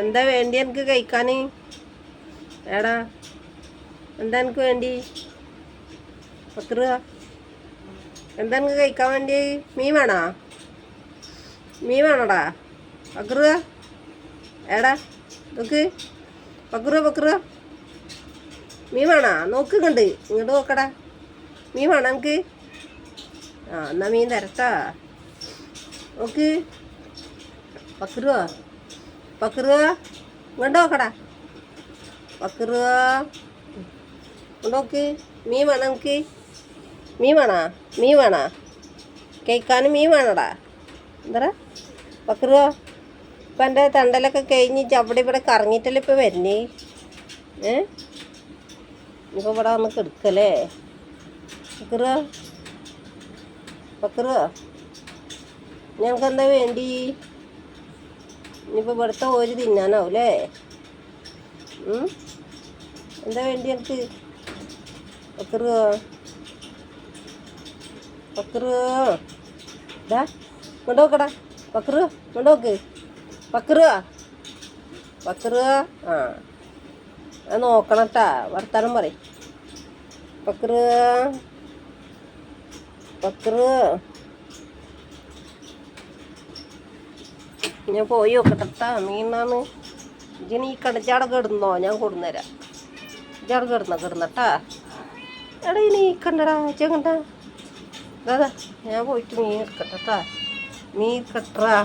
എന്താ വേണ്ടി എനിക്ക് കഴിക്കാൻ? എടാ എന്താ എനിക്ക് വേണ്ടി? 10 രൂപ. എന്താ എനിക്ക് കഴിക്കാൻ വേണ്ടി? മീൻ വേണോ? മീൻ വേണോടാ? 10 രൂപ. എടാ നോക്ക്, 10 രൂപ. മീൻ വേണോ? നോക്ക് കണ്ട് ഇങ്ങോട്ട് നോക്കടാ. മീൻ വേണം എനിക്ക്? ആ എന്നാ മീൻ തരട്ടാ. നോക്ക്, 10 രൂപ. 10 രൂപ. ഇങ്ങോട്ട് നോക്കടാ. 10 രൂപ. നോക്ക്, മീൻ വേണം എനിക്ക്? മീൻ വേണോ? കഴിക്കാനും മീൻ വേണോടാ? എന്താ 10 രൂപ. ഇപ്പം എൻ്റെ തണ്ടലൊക്കെ കഴിഞ്ഞ് അവിടെ ഇവിടെ കറങ്ങിയിട്ടല്ലേ ഇപ്പോൾ വരുന്നേ? ഇപ്പോൾ ഇവിടെ വന്ന് കിടക്കല്ലേ? 10 രൂപ. 10 രൂപ. ഞങ്ങൾക്ക് എന്താ വേണ്ടി? ഇനിയിപ്പോൾ ഇവിടുത്തെ ഒരു തിന്നാനാവൂലേ? എന്താ വേണ്ടി എനിക്ക്? 10 രൂപ. 10 രൂപ. ഇതാ ഇങ്ങോട്ട് നോക്കടാ. 10 രൂപ. ഇങ്ങോട്ട് നോക്ക്. 10 രൂപ. 10 രൂപ. ആ അത് നോക്കണട്ടാ, വർത്താനം പറയും. 10 രൂപ. 10 രൂപ. ഞാൻ പോയി നോക്കട്ടെട്ടാ. മീനാണ് ഇനി ഈ കടച്ചാടൊക്കെ ഇടുന്നോ? ഞാൻ കൊടുന്നേരാം. ഇജാട് കിടന്നട്ടാ. എടാ ഇനി കണ്ടടാ ചെങ്ങണ്ട. അതാ ഞാൻ പോയിട്ട് മീൻ എടുക്കട്ടെട്ടാ. മീൻ കെട്ടറാ.